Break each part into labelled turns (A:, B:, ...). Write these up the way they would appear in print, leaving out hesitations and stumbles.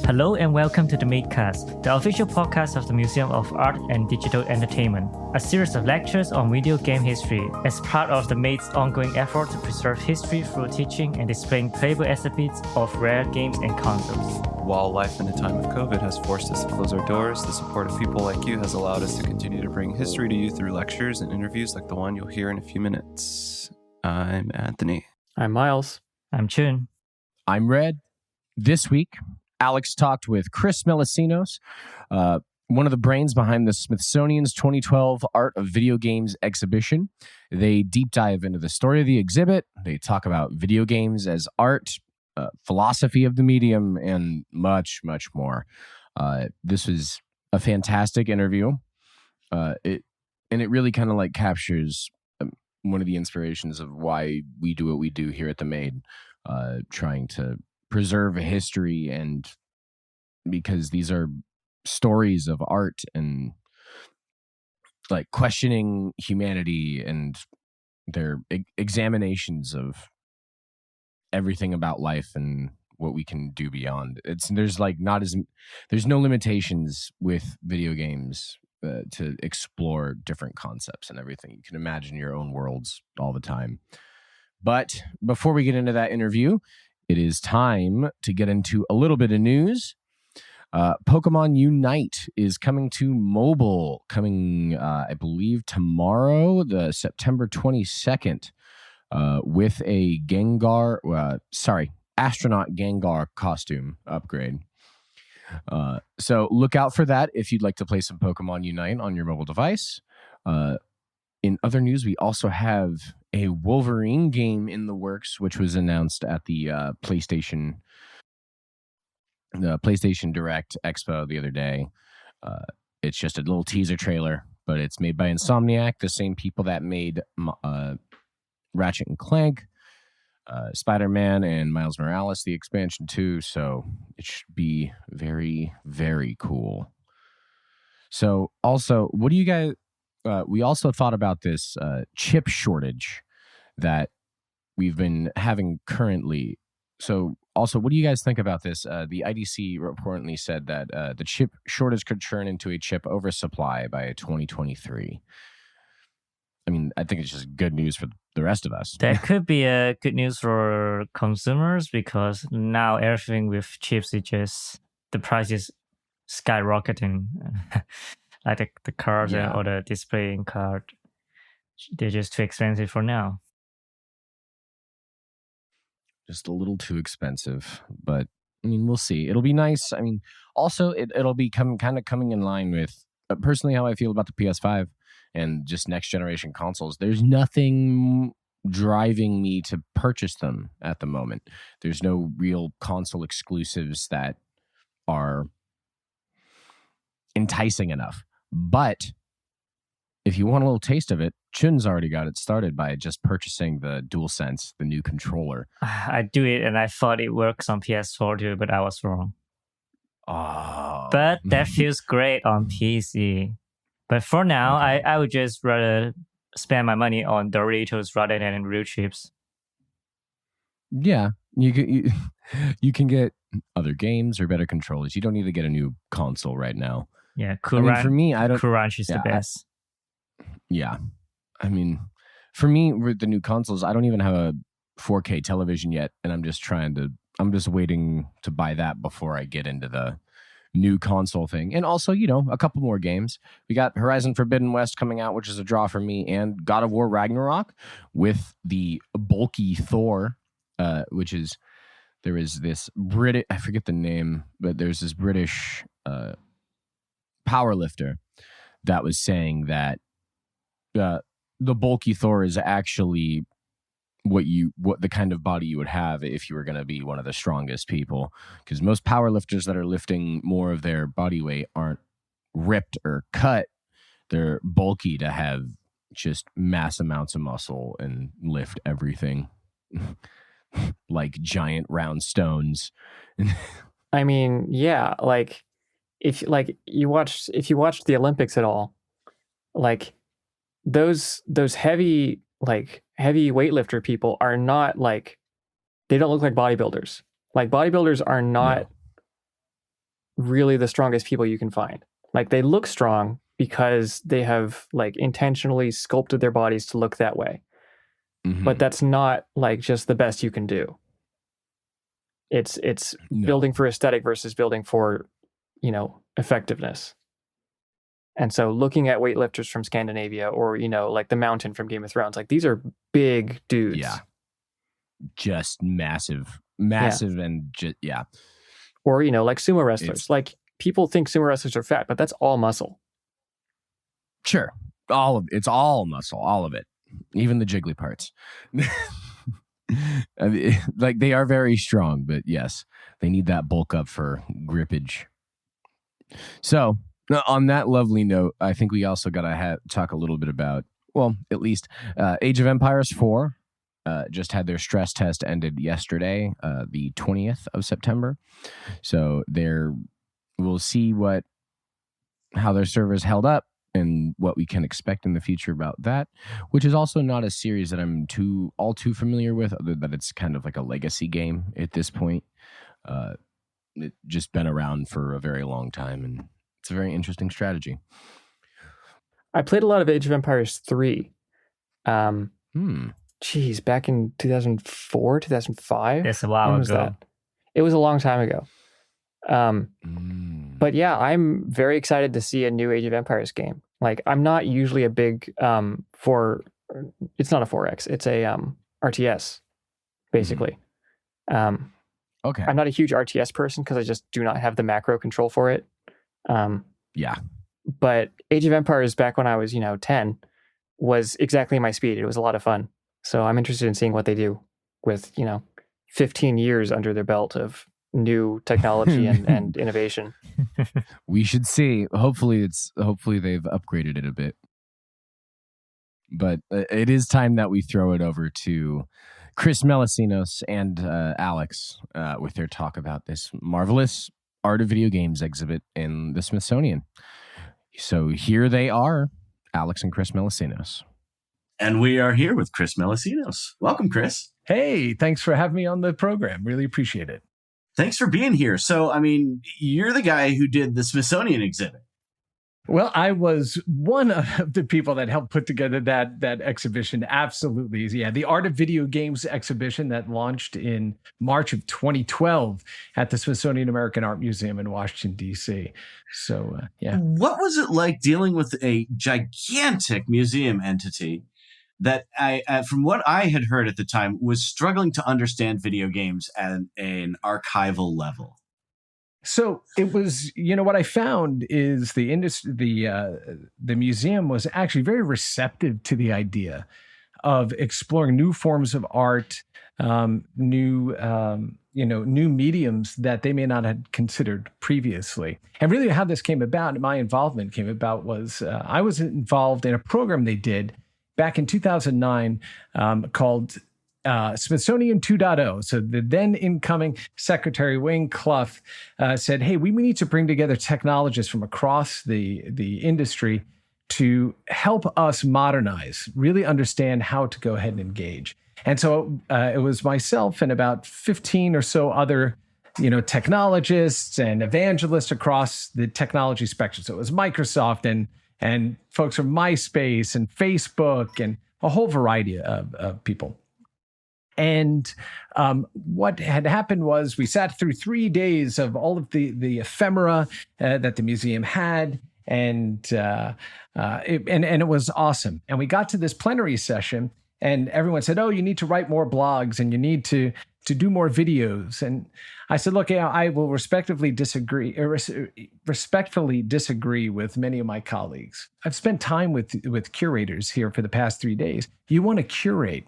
A: Hello and welcome to the Midcast, the official podcast of the Museum of Art and Digital Entertainment, a series of lectures on video game history as part of the MAD's ongoing effort to preserve history through teaching and displaying playable exhibits of rare games and consoles.
B: While life in the time of COVID has forced us to close our doors, the support of people like you has allowed us to continue to bring history to you through lectures and interviews like the one you'll hear in a few minutes. I'm Anthony.
C: I'm Miles.
A: I'm Chun.
D: I'm Red. This week, Alex talked with Chris Melissinos, one of the brains behind the Smithsonian's 2012 Art of Video Games exhibition. They deep dive into the story of the exhibit. They talk about video games as art, philosophy of the medium, and much, much more. This was a fantastic interview. It really kind of like captures one of the inspirations of why we do what we do here at the MADE, trying to preserve a history, and because these are stories of art and like questioning humanity and their examinations of everything about life and what we can do beyond. There's no limitations with video games to explore different concepts and everything. You can imagine your own worlds all the time. But before we get into that interview, it is time to get into a little bit of news. Pokemon Unite is coming to mobile, I believe, tomorrow, the September 22nd, with a astronaut Gengar costume upgrade. So look out for that if you'd like to play some Pokemon Unite on your mobile device. In other news, we also have a Wolverine game in the works, which was announced at the PlayStation Direct Expo the other day. It's just a little teaser trailer, but it's made by Insomniac, the same people that made Ratchet and Clank, Spider-Man, and Miles Morales, the expansion too. So it should be very, very cool. So also, what do you guys... we also thought about this chip shortage that we've been having currently. So also, what do you guys think about this? The IDC reportedly said that the chip shortage could turn into a chip oversupply by 2023. I mean, I think it's just good news for the rest of us.
A: That could be a good news for consumers because now everything with chips is just, the price is skyrocketing. Like the cards or the displaying card, they're just too expensive for now.
D: Just a little too expensive, but I mean, we'll see. It'll be nice. I mean, also it'll be coming in line with personally how I feel about the PS5 and just next generation consoles. There's nothing driving me to purchase them at the moment. There's no real console exclusives that are enticing enough. But if you want a little taste of it, Chun's already got it started by just purchasing the DualSense, the new controller.
A: I do it, and I thought it works on PS4 too, but I was wrong.
D: Oh.
A: But that feels great on PC. But for now, okay. I would just rather spend my money on Doritos rather than real chips.
D: Yeah, you can get other games or better controllers. You don't need to get a new console right now.
A: Yeah,
D: for me,
A: Crunch is the best.
D: I mean, for me, with the new consoles, I don't even have a 4K television yet, and I'm just waiting to buy that before I get into the new console thing. And also, a couple more games. We got Horizon Forbidden West coming out, which is a draw for me, and God of War Ragnarok with the bulky Thor, there is this British, I forget the name, but there's this British powerlifter that was saying that the bulky Thor is actually what the kind of body you would have if you were going to be one of the strongest people, because most powerlifters that are lifting more of their body weight aren't ripped or cut. They're bulky to have just mass amounts of muscle and lift everything like giant round stones.
C: I mean, yeah, like if you watched the Olympics at all, like those heavy weightlifter people are not like, they don't look like bodybuilders. Like bodybuilders are not really the strongest people you can find. Like they look strong because they have like intentionally sculpted their bodies to look that way.
D: Mhm.
C: But that's not like just the best you can do. It's
D: No.
C: building for aesthetic versus building for, effectiveness. And so looking at weightlifters from Scandinavia or, like the Mountain from Game of Thrones, like these are big dudes.
D: Yeah. Just massive, and just, yeah.
C: Or, like sumo wrestlers. Like people think sumo wrestlers are fat, but that's all muscle.
D: Sure. It's all muscle, all of it. Even the jiggly parts. I mean, like they are very strong, but yes, they need that bulk up for grippage. So on that lovely note, I think we also got to talk a little bit about, well, at least Age of Empires 4 just had their stress test ended yesterday, the 20th of September. So we'll see how their servers held up and what we can expect in the future about that, which is also not a series that I'm too familiar with, other than it's kind of like a legacy game at this point. It's just been around for a very long time, and it's a very interesting strategy.
C: I played a lot of Age of Empires 3. Geez, back in 2004, 2005?
A: That's a while
C: when was
A: ago.
C: that? It was a long time ago. But yeah, I'm very excited to see a new Age of Empires game. Like, I'm not usually a big it's not a 4X, it's a RTS, basically.
D: Okay.
C: I'm not a huge RTS person because I just do not have the macro control for it.
D: Yeah.
C: But Age of Empires back when I was, 10 was exactly my speed. It was a lot of fun. So I'm interested in seeing what they do with, 15 years under their belt of new technology and innovation.
D: We should see. Hopefully they've upgraded it a bit. But it is time that we throw it over to Chris Melissinos and Alex with their talk about this marvelous Art of Video Games exhibit in the Smithsonian. So here they are, Alex and Chris Melissinos.
E: And we are here with Chris Melissinos. Welcome, Chris.
F: Hey, thanks for having me on the program. Really appreciate it.
E: Thanks for being here. So, you're the guy who did the Smithsonian exhibit.
F: Well, I was one of the people that helped put together that exhibition. Absolutely. Yeah, the Art of Video Games exhibition that launched in March of 2012 at the Smithsonian American Art Museum in Washington, D.C. So, yeah.
E: What was it like dealing with a gigantic museum entity that from what I had heard at the time, was struggling to understand video games at an archival level?
F: So it was, what I found is the industry, the museum was actually very receptive to the idea of exploring new forms of art, new mediums that they may not have considered previously. And really how this came about, my involvement came about was I was involved in a program they did back in 2009 called Smithsonian 2.0. So the then incoming Secretary Wayne Clough said, hey, we need to bring together technologists from across the industry to help us modernize, really understand how to go ahead and engage. And so it was myself and about 15 or so other technologists and evangelists across the technology spectrum. So it was Microsoft and folks from MySpace and Facebook and a whole variety of people. And what had happened was we sat through 3 days of all of the ephemera that the museum had, and it was awesome. And we got to this plenary session, and everyone said, "Oh, you need to write more blogs, and you need to do more videos." And I said, "Look, I will respectfully disagree with many of my colleagues. I've spent time with curators here for the past 3 days. You want to curate."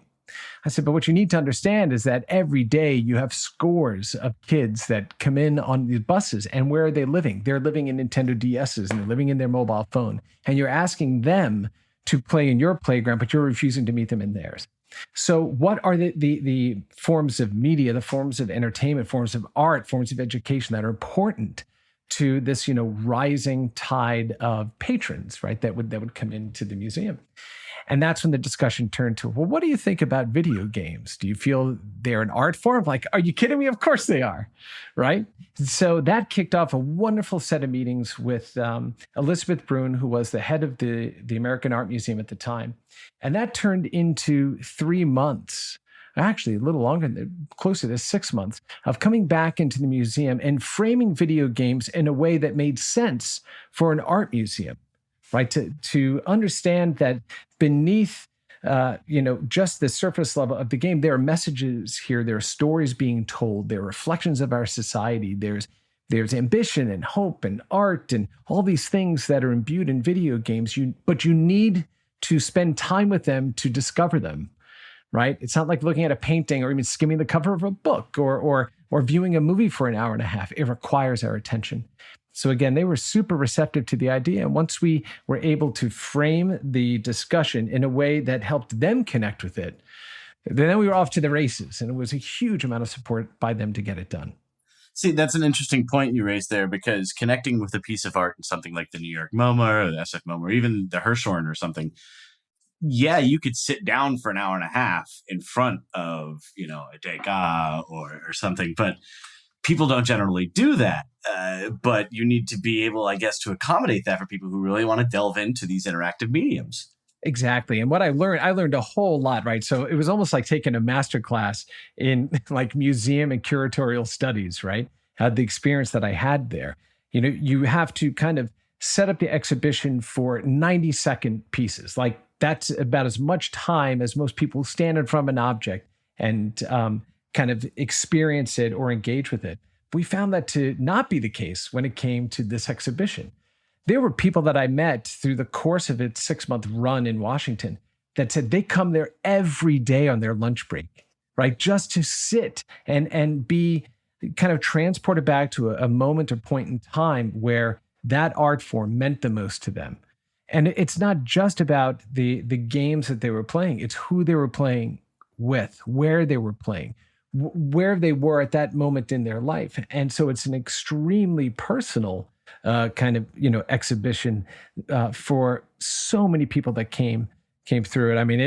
F: I said, but what you need to understand is that every day you have scores of kids that come in on these buses, and where are they living? They're living in Nintendo DSs and they're living in their mobile phone. And you're asking them to play in your playground, but you're refusing to meet them in theirs. So what are the forms of media, the forms of entertainment, forms of art, forms of education that are important to this, rising tide of patrons, right? That would come into the museum. And that's when the discussion turned to, well, what do you think about video games? Do you feel they're an art form? Like, are you kidding me? Of course they are, right? So that kicked off a wonderful set of meetings with Elizabeth Brune, who was the head of the American Art Museum at the time. And that turned into 3 months, actually a little longer, closer to 6 months, of coming back into the museum and framing video games in a way that made sense for an art museum. Right, to understand that beneath, just the surface level of the game, there are messages here. There are stories being told. There are reflections of our society. There's ambition and hope and art and all these things that are imbued in video games. But you need to spend time with them to discover them. Right? It's not like looking at a painting or even skimming the cover of a book or viewing a movie for an hour and a half. It requires our attention. So again, they were super receptive to the idea. And once we were able to frame the discussion in a way that helped them connect with it, then we were off to the races. And it was a huge amount of support by them to get it done.
E: See, that's an interesting point you raised there, because connecting with a piece of art in something like the New York MoMA or the SF MoMA or even the Hirshhorn or something, yeah, you could sit down for an hour and a half in front of, a Degas or something, but people don't generally do that. But you need to be able, I guess, to accommodate that for people who really want to delve into these interactive mediums.
F: Exactly. And what I learned a whole lot, right? So it was almost like taking a master class in like museum and curatorial studies, right? The experience that I had there. You have to kind of set up the exhibition for 90-second pieces. Like that's about as much time as most people stand in front of an object and kind of experience it or engage with it. We found that to not be the case when it came to this exhibition. There were people that I met through the course of its 6-month run in Washington that said they come there every day on their lunch break, right? Just to sit and be kind of transported back to a moment or point in time where that art form meant the most to them. And it's not just about the games that they were playing. It's who they were playing with, where they were playing, where they were at that moment in their life. And so it's an extremely personal kind of, exhibition for so many people that came through it. I mean,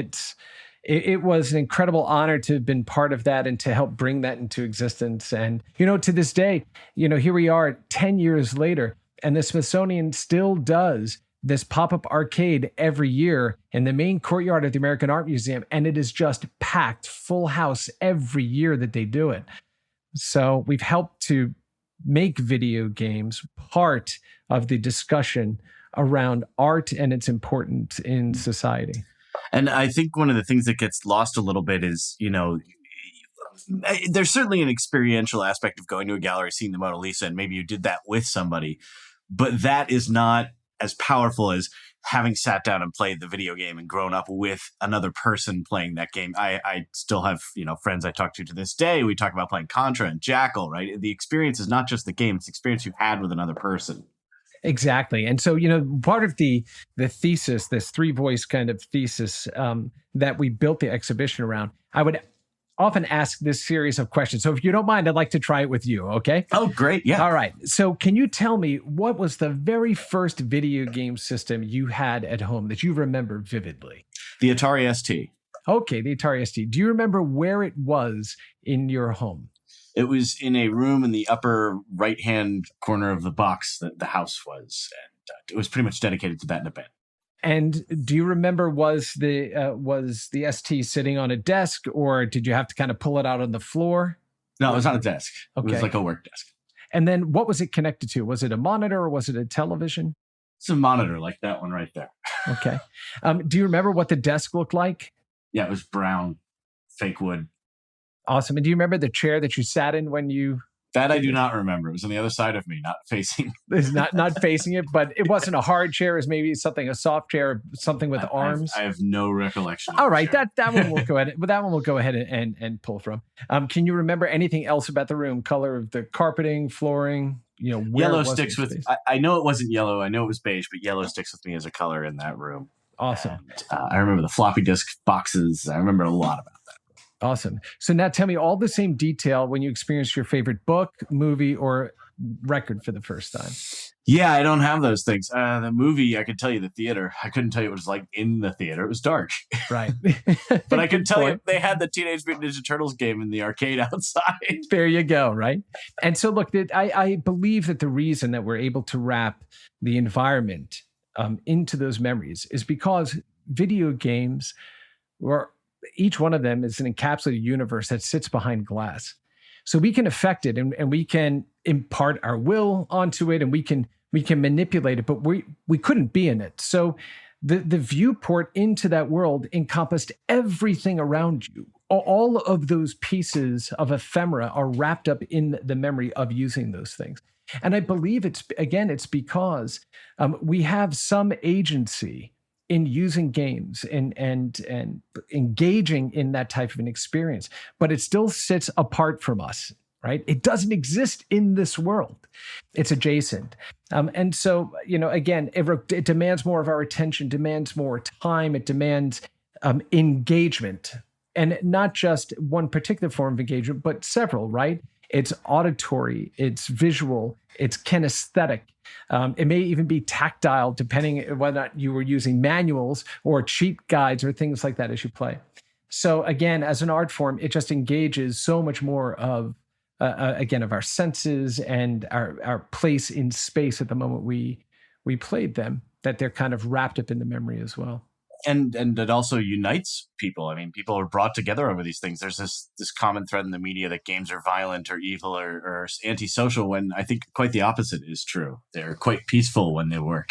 F: it was an incredible honor to have been part of that and to help bring that into existence. And, to this day, here we are 10 years later, and the Smithsonian still does this pop-up arcade every year in the main courtyard of the American Art Museum, and it is just packed, full house every year that they do it. So we've helped to make video games part of the discussion around art and its importance in society.
E: And I think one of the things that gets lost a little bit is, there's certainly an experiential aspect of going to a gallery, seeing the Mona Lisa, and maybe you did that with somebody, but that is not as powerful as having sat down and played the video game and grown up with another person playing that game. I still have, friends I talk to this day. We talk about playing Contra and Jackal, right? The experience is not just the game, it's the experience you had with another person.
F: Exactly. And so, part of the thesis, this 3-voice kind of thesis that we built the exhibition around, I would often ask this series of questions. So if you don't mind, I'd like to try it with you, okay?
E: Oh, great. Yeah.
F: All right. So can you tell me what was the very first video game system you had at home that you remember vividly?
E: The Atari ST.
F: Okay, the Atari ST. Do you remember where it was in your home?
E: It was in a room in the upper right-hand corner of the box that the house was. And it was pretty much dedicated to that in a bed.
F: And do you remember, was the ST sitting on a desk, or did you have to kind of pull it out on the floor?
E: No, it was on a desk.
F: Okay.
E: It was like a work desk.
F: And then what was it connected to? Was it a monitor or was it a television?
E: It's a monitor like that one right there.
F: Okay. Do you remember what the desk looked like?
E: Yeah, it was brown, fake wood.
F: Awesome. And do you remember the chair that you sat in when you...
E: That I do not remember. It was on the other side of me, not facing.
F: It's not facing it, but it wasn't a hard chair. It was maybe a soft chair, something with arms.
E: I have no recollection.
F: All right, that one we'll go ahead. But that one we'll go ahead and pull from. Can you remember anything else about the room? Color of the carpeting, flooring? Where
E: yellow sticks with. I know it wasn't yellow. I know it was beige, but yellow sticks with me as a color in that room.
F: Awesome.
E: And, I remember the floppy disk boxes. I remember a lot about that.
F: Awesome. So now tell me all the same detail when you experienced your favorite book, movie, or record for the first time.
E: Yeah, I don't have those things. The movie, I could tell you the theater. I couldn't tell you what it was like in the theater. It was dark.
F: Right.
E: But I can tell you they had the Teenage Mutant Ninja Turtles game in the arcade outside.
F: There you go, right? And so look, I believe that the reason that we're able to wrap the environment into those memories is because video games, or each one of them, is an encapsulated universe that sits behind glass. So we can affect it, and we can impart our will onto it, and we can manipulate it, but we couldn't be in it. So the viewport into that world encompassed everything around you. All of those pieces of ephemera are wrapped up in the memory of using those things. And I believe it's because we have some agency in using games and engaging in that type of an experience, but it still sits apart from us, right? It doesn't exist in this world. It's adjacent. And so, again, it demands more of our attention, demands more time, it demands engagement, and not just one particular form of engagement, but several, right? It's auditory, it's visual, it's kinesthetic. It may even be tactile, depending whether or not you were using manuals or cheat guides or things like that as you play. So again, as an art form, it just engages so much more of, again, of our senses and our place in space at the moment we played them, that they're kind of wrapped up in the memory as well.
E: And it also unites people. I mean, people are brought together over these things. There's this common thread in the media that games are violent or evil or antisocial, when I think quite the opposite is true. They're quite peaceful when they work.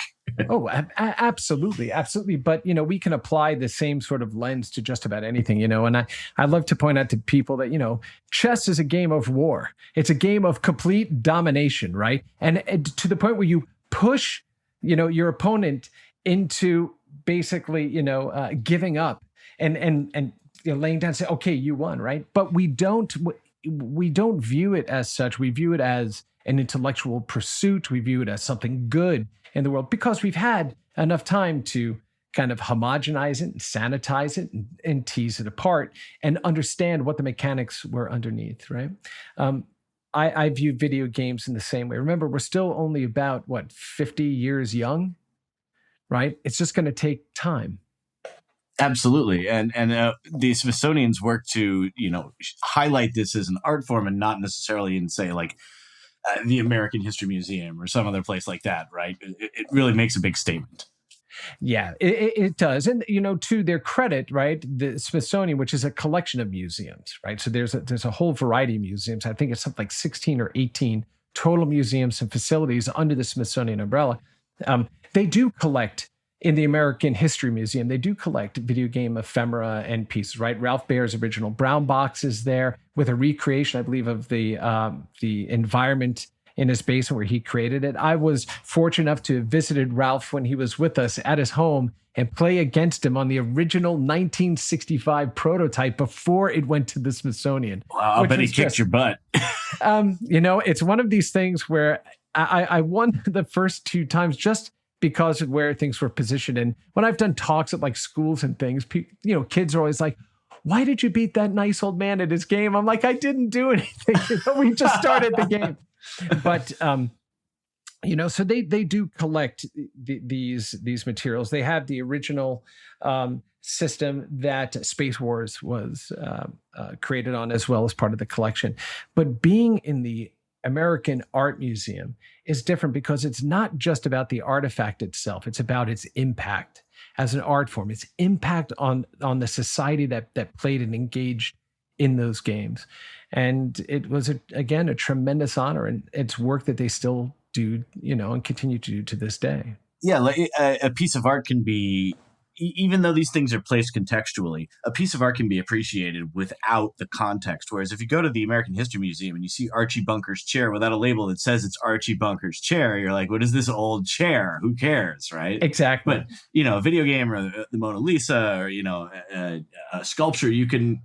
F: Oh, absolutely. Absolutely. But, we can apply the same sort of lens to just about anything, and I love to point out to people that, chess is a game of war. It's a game of complete domination, right? And to the point where you push, your opponent into basically, giving up and laying down and say, okay, you won, right? But we don't view it as such. We view it as an intellectual pursuit. We view it as something good in the world because we've had enough time to kind of homogenize it and sanitize it and tease it apart and understand what the mechanics were underneath, right? I view video games in the same way. Remember, we're still only about, 50 years young, right? It's just going to take time.
E: Absolutely. And the Smithsonian's work to, highlight this as an art form and not necessarily in, say, like the American History Museum or some other place like that, right? It really makes a big statement.
F: Yeah, it does. And, to their credit, right, the Smithsonian, which is a collection of museums, right? So there's a whole variety of museums. I think it's something like 16 or 18 total museums and facilities under the Smithsonian umbrella. They do collect, in the American History Museum, they do collect video game ephemera and pieces, right? Ralph Baer's original brown box is there with a recreation, I believe, of the environment in his basement where he created it. I was fortunate enough to have visited Ralph when he was with us at his home and play against him on the original 1965 prototype before it went to the Smithsonian.
E: Wow, I bet he kicked your butt.
F: It's one of these things where I won the first two times just because of where things were positioned. And when I've done talks at like schools and things, kids are always like, why did you beat that nice old man at his game? I'm like, I didn't do anything. We just started the game. But, so they do collect these materials. They have the original system that Space Wars was created on, as well as part of the collection. But being in the American Art Museum is different because it's not just about the artifact itself. It's about its impact as an art form, its impact on the society that played and engaged in those games. And it was, again, a tremendous honor, and it's work that they still do, and continue to do to this day.
E: Yeah, like a piece of art can be, even though these things are placed contextually, a piece of art can be appreciated without the context. Whereas if you go to the American History Museum and you see Archie Bunker's chair without a label that says it's Archie Bunker's chair, you're like, what is this old chair? Who cares, right?
F: Exactly.
E: But, a video game or the Mona Lisa or, a sculpture, you can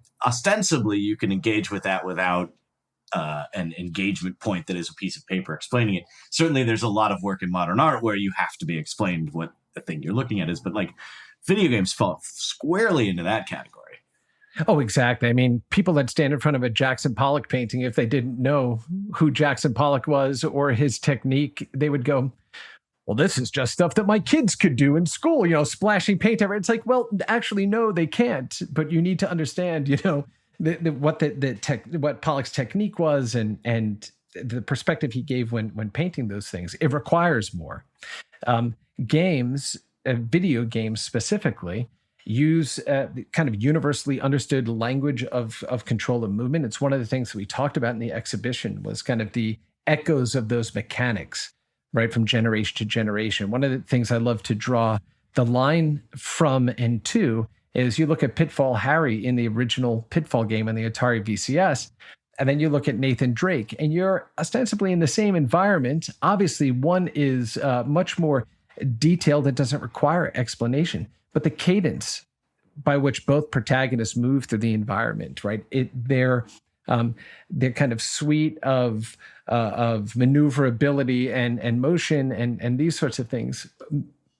E: engage with that without an engagement point that is a piece of paper explaining it. Certainly there's a lot of work in modern art where you have to be explained what the thing you're looking at is, but like video games fall squarely into that category.
F: Oh, exactly. I mean, people that stand in front of a Jackson Pollock painting, if they didn't know who Jackson Pollock was or his technique, they would go, well, this is just stuff that my kids could do in school, splashing paint everywhere. It's like, well, actually, no, they can't. But you need to understand, what Pollock's technique was and the perspective he gave when painting those things. It requires more. Games, video games specifically, use kind of universally understood language of control of movement. It's one of the things that we talked about in the exhibition was kind of the echoes of those mechanics, right, from generation to generation. One of the things I love to draw the line from and to is you look at Pitfall Harry in the original Pitfall game on the Atari VCS, and then you look at Nathan Drake, and you're ostensibly in the same environment. Obviously, one is much more detailed. It doesn't require explanation. But the cadence by which both protagonists move through the environment, right? Their kind of suite of maneuverability and motion and these sorts of things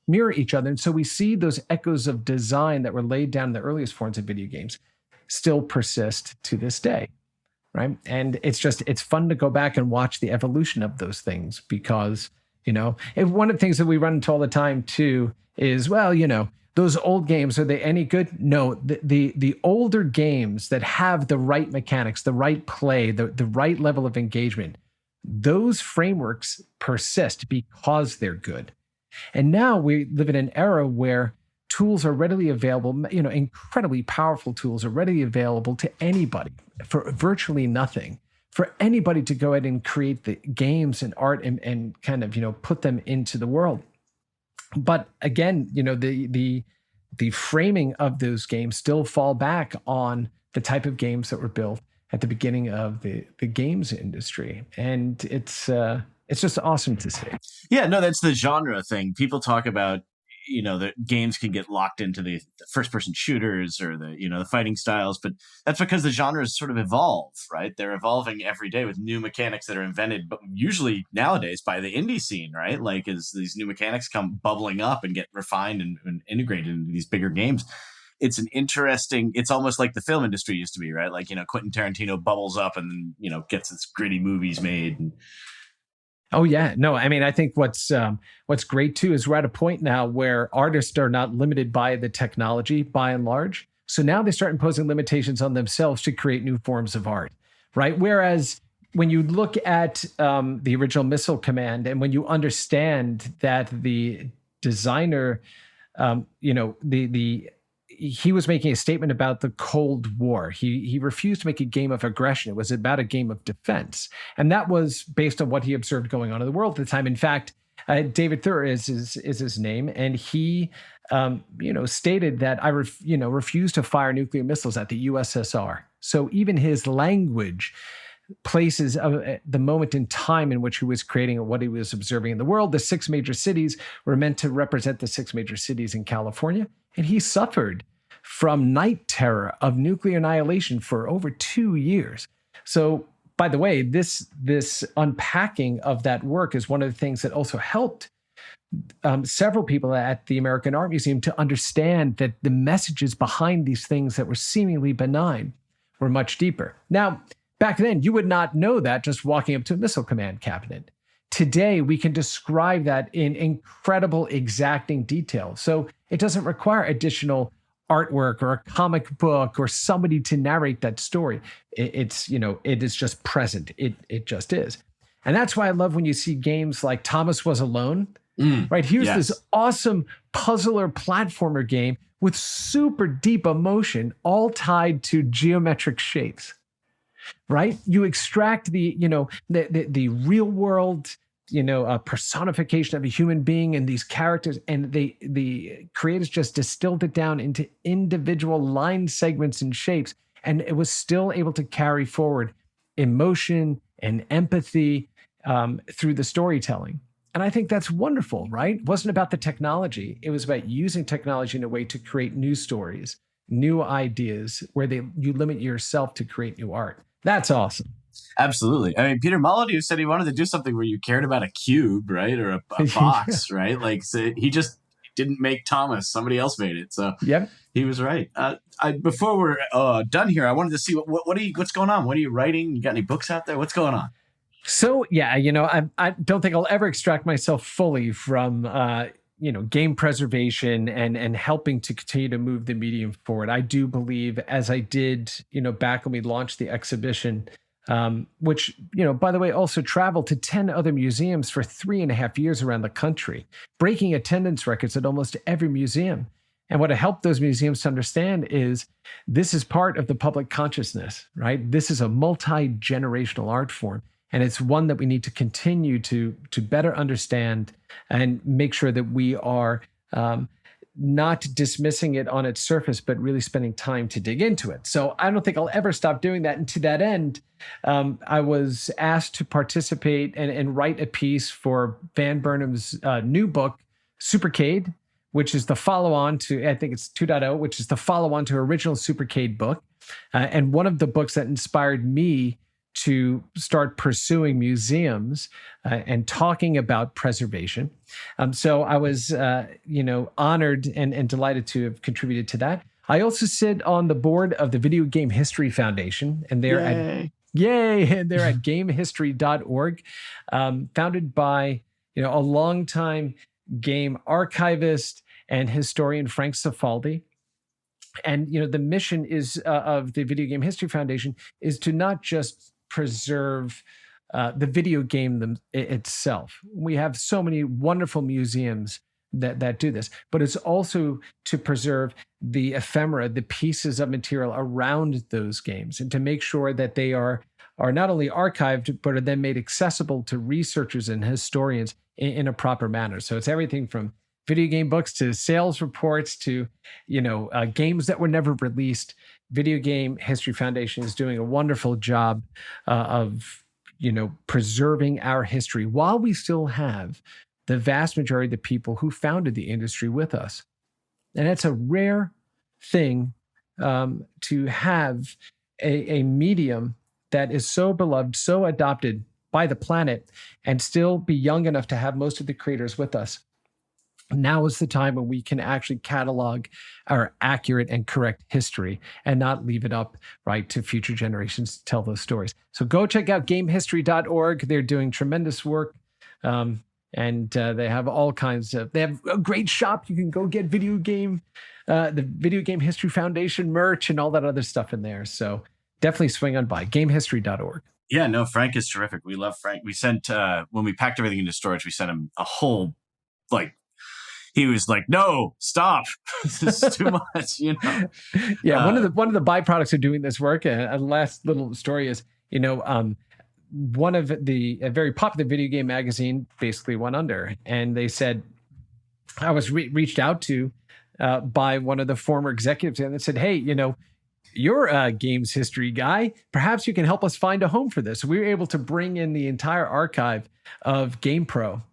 F: mirror each other. And so we see those echoes of design that were laid down in the earliest forms of video games still persist to this day, right? And it's fun to go back and watch the evolution of those things because, one of the things that we run into all the time too is, well, those old games, are they any good? No, the older games that have the right mechanics, the right play, the right level of engagement, those frameworks persist because they're good. And now we live in an era where tools are readily available, incredibly powerful tools are readily available to anybody for virtually nothing. For anybody to go ahead and create the games and art and kind of, put them into the world. But again, the framing of those games still fall back on the type of games that were built at the beginning of the games industry. And it's just awesome to see.
E: Yeah, no, that's the genre thing. People talk about, that games can get locked into the first-person shooters or the fighting styles, but that's because the genres sort of evolve, right? They're evolving every day with new mechanics that are invented, but usually nowadays by the indie scene, right? Like as these new mechanics come bubbling up and get refined and integrated into these bigger games. It's almost like the film industry used to be, right? Like, Quentin Tarantino bubbles up and then, gets its gritty movies made. And
F: oh yeah, no, I mean, I think what's great too is we're at a point now where artists are not limited by the technology by and large. So now they start imposing limitations on themselves to create new forms of art, right? Whereas when you look at the original Missile Command and when you understand that the designer, he was making a statement about the Cold War. He refused to make a game of aggression. It was about a game of defense. And that was based on what he observed going on in the world at the time. In fact, David Thur is his name. And he, stated that I refuse to fire nuclear missiles at the USSR. So even his language places the moment in time in which he was creating what he was observing in the world. The 6 major cities were meant to represent the 6 major cities in California. And he suffered from night terror of nuclear annihilation for over 2 years. So, by the way, this unpacking of that work is one of the things that also helped several people at the American Art Museum to understand that the messages behind these things that were seemingly benign were much deeper. Now, back then, you would not know that just walking up to a Missile Command cabinet. Today, we can describe that in incredible, exacting detail. So it doesn't require additional artwork or a comic book or somebody to narrate that story. It is just present. It just is. And that's why I love when you see games like Thomas Was Alone, right? Here's this awesome puzzler platformer game with super deep emotion, all tied to geometric shapes. Right? You extract the real world, personification of a human being and these characters, and the creators just distilled it down into individual line segments and shapes, and it was still able to carry forward emotion and empathy through the storytelling. And I think that's wonderful, right? It wasn't about the technology. It was about using technology in a way to create new stories, new ideas, where you limit yourself to create new art. That's awesome.
E: Absolutely. I mean, Peter Molyneux said he wanted to do something where you cared about a cube, right? Or a box, right? Like, so he just didn't make Thomas. Somebody else made it. So
C: Yep.
E: he was right. Before we're done here, I wanted to see what's going on. What are you writing? You got any books out there? What's going on?
F: So yeah, I don't think I'll ever extract myself fully from game preservation and helping to continue to move the medium forward. I do believe, as I did, back when we launched the exhibition, which, by the way, also traveled to 10 other museums for 3.5 years around the country, breaking attendance records at almost every museum. And what I helped those museums to understand is this is part of the public consciousness, right? This is a multi-generational art form. And it's one that we need to continue to better understand and make sure that we are not dismissing it on its surface, but really spending time to dig into it. So I don't think I'll ever stop doing that. And to that end, I was asked to participate and write a piece for Van Burnham's new book, Supercade, which is the follow-on to, I think it's 2.0, which is the follow-on to original Supercade book. And one of the books that inspired me to start pursuing museums and talking about preservation. So I was, honored and delighted to have contributed to that. I also sit on the board of the Video Game History Foundation, and they're at gamehistory.org, founded by a longtime game archivist and historian, Frank Cifaldi. And the mission is of the Video Game History Foundation is to not just preserve the video game itself. We have so many wonderful museums that do this, but it's also to preserve the ephemera, the pieces of material around those games, and to make sure that they are not only archived, but are then made accessible to researchers and historians in a proper manner. So it's everything from video game books to sales reports to, games that were never released. Video Game History Foundation is doing a wonderful job of, preserving our history while we still have the vast majority of the people who founded the industry with us. And it's a rare thing to have a medium that is so beloved, so adopted by the planet, and still be young enough to have most of the creators with us. Now is the time when we can actually catalog our accurate and correct history and not leave it up to future generations to tell those stories. So go check out gamehistory.org. They're doing tremendous work. And they have all kinds of, they have a great shop. You can go get the Video Game History Foundation merch and all that other stuff in there. So definitely swing on by gamehistory.org.
E: Yeah, no, Frank is terrific. We love Frank. We sent, when we packed everything into storage, we sent him a whole, he was like, no, stop. This is too much, Yeah.
F: One of the byproducts of doing this work, a last little story is, one of a very popular video game magazine basically went under, and they said, I was reached out to by one of the former executives, and they said, hey, you're a games history guy. Perhaps you can help us find a home for this. So we were able to bring in the entire archive of GamePro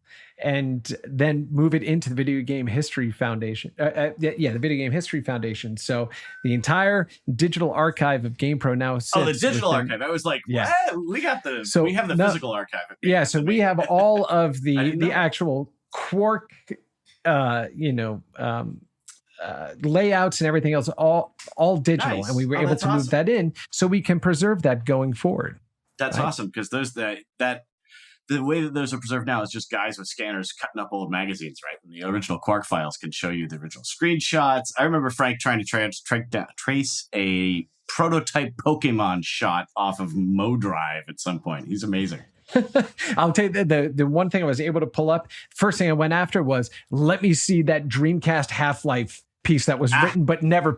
F: and then move it into the Video Game History Foundation. The Video Game History Foundation. So the entire digital archive of GamePro now sits.
E: Oh, the digital archive. I was like, what? We got we have the physical archive.
F: So we have all of the actual Quark, layouts and everything else, all digital.
E: Nice.
F: And we were able to move that in so we can preserve that going forward.
E: That's awesome, because the way that those are preserved now is just guys with scanners cutting up old magazines, right? And the original Quark files can show you the original screenshots. I remember Frank trying to trace a prototype Pokemon shot off of MoDrive at some point. He's amazing.
F: I'll tell you the one thing I was able to pull up, first thing I went after was, let me see that Dreamcast Half-Life piece that was written but never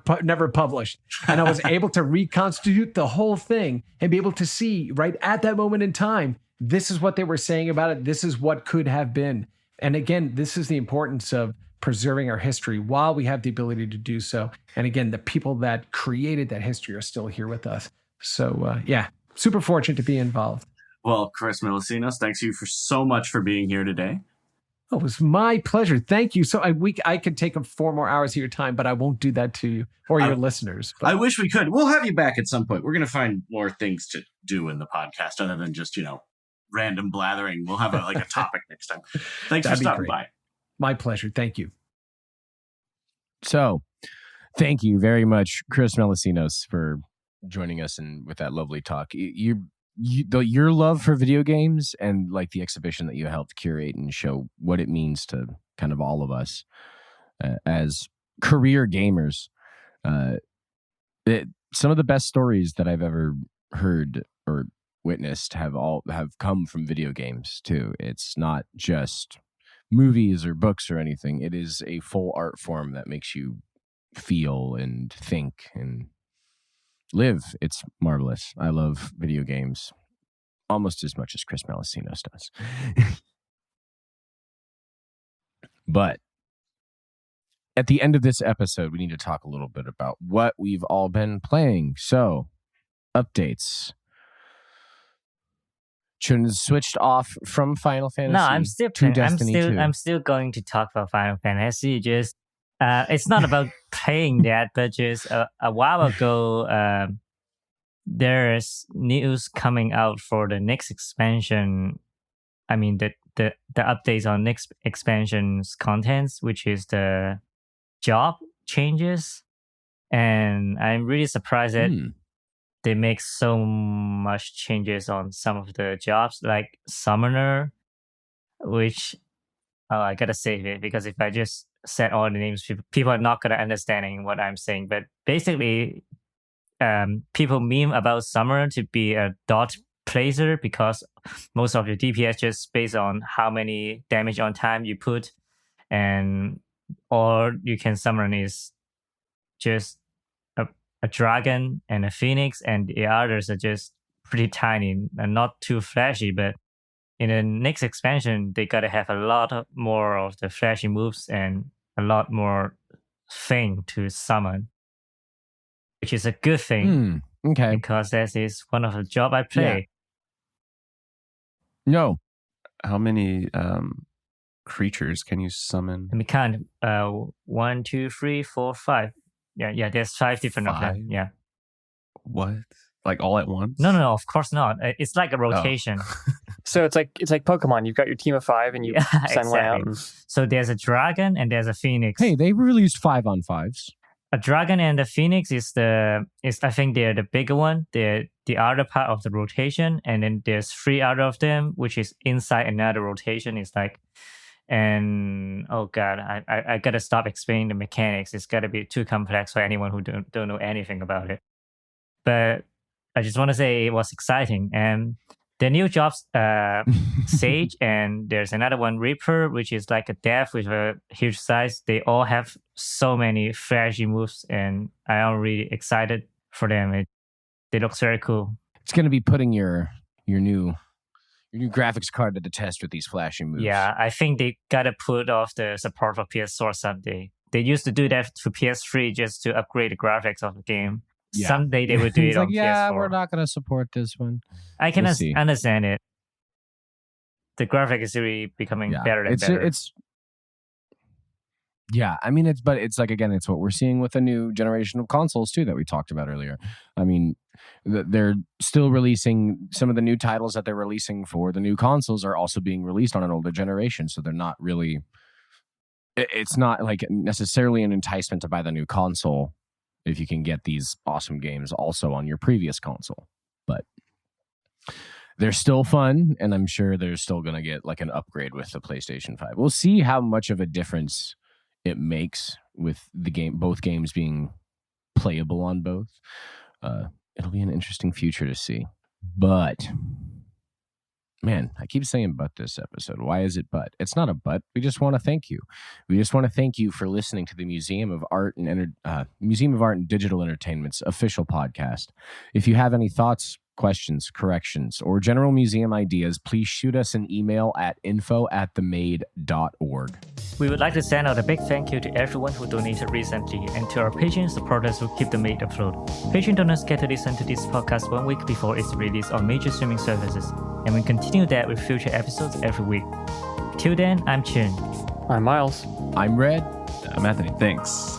F: published. And I was able to reconstitute the whole thing and be able to see right at that moment in time, this is what they were saying about it. This is what could have been. And again, this is the importance of preserving our history while we have the ability to do so. And again, the people that created that history are still here with us. So super fortunate to be involved.
E: Well, Chris Melissinos, thanks you so much for being here today.
F: Oh, it was my pleasure. Thank you. So I could take 4 more hours of your time, but I won't do that to you or your listeners. But.
E: I wish we could. We'll have you back at some point. We're going to find more things to do in the podcast other than just, random blathering. We'll have a topic next time. Thanks for stopping by.
F: My pleasure. Thank you.
D: So, thank you very much, Chris Melissinos, for joining us and with that lovely talk. Your love for video games and like the exhibition that you helped curate and show what it means to kind of all of us as career gamers. Some of the best stories that I've ever heard or witnessed have come from video games too. It's not just movies or books or anything. It is a full art form that makes you feel and think and live. It's marvelous. I love video games almost as much as Chris Melissinos does. But at the end of this episode, we need to talk a little bit about what we've all been playing. So, updates. Chun switched off from Final Fantasy.
A: No, I'm still
D: to
A: playing.
D: Destiny 2.
A: I'm still going to talk about Final Fantasy. Just it's not about playing that, but just a while ago, there's news coming out for the next expansion. I mean, the updates on next expansion's contents, which is the job changes, and I'm really surprised that they make so much changes on some of the jobs, like Summoner, which I gotta save it because if I just said all the names, people are not gonna understanding what I'm saying. But basically, people meme about Summoner to be a dot placer because most of your DPS just based on how many damage on time you put, and all you can summon is just a dragon and a phoenix, and the others are just pretty tiny and not too flashy. But in the next expansion, they gotta have a lot more of the flashy moves and a lot more thing to summon, which is a good thing.
D: Okay.
A: Because that is one of the job I play.
D: Yeah. No.
B: How many creatures can you summon?
A: Let me count. 1, 2, 3, 4, 5. Yeah. There's 5 different of them. Yeah.
B: What? Like all at once?
A: No. Of course not. It's like a rotation.
C: So it's like Pokemon. You've got your team of 5 and you send one out.
A: So there's a dragon and there's a phoenix.
D: Hey, they released 5-on-5s.
A: A dragon and the phoenix is I think they're the bigger one. They're the other part of the rotation, and then there's 3 other of them, which is inside another rotation. It's like, and oh god, I gotta stop explaining the mechanics. It's gotta be too complex for anyone who don't know anything about it. But I just want to say it was exciting, and the new jobs, Sage, and there's another one, Reaper, which is like a death with a huge size. They all have so many flashy moves, and I am really excited for them. They look very cool.
D: It's going to be putting your new graphics card to the test with these flashy moves.
A: Yeah, I think they gotta put off the support for PS4 someday. They used to do that to PS3 just to upgrade the graphics of the game. Yeah. Someday they would do it on PS4.
D: We're not going to support this one.
A: I can understand it. The graphic is really becoming better and better.
D: Yeah, I mean, it's like, again, it's what we're seeing with the new generation of consoles too that we talked about earlier. I mean, they're still releasing some of the new titles that they're releasing for the new consoles are also being released on an older generation. So they're not really, it's not like necessarily an enticement to buy the new console if you can get these awesome games also on your previous console. But they're still fun, and I'm sure they're still going to get like an upgrade with the PlayStation 5. We'll see how much of a difference it makes with both games being playable on both. It'll be an interesting future to see. But man, I keep saying but this episode. Why is it but? It's not a but. We just want to thank you. We just want to thank you for listening to the Museum of Art and Digital Entertainment's official podcast. If you have any thoughts, questions, corrections, or general museum ideas, please shoot us an email at info@themade.org.
A: We would like to send out a big thank you to everyone who donated recently and to our Patreon supporters who keep the Made afloat. Patreon donors get to listen to this podcast 1 week before it's released on major streaming services, and we continue that with future episodes every week. Till then, I'm Chin.
C: I'm Miles.
D: I'm Red.
B: I'm Anthony. Thanks.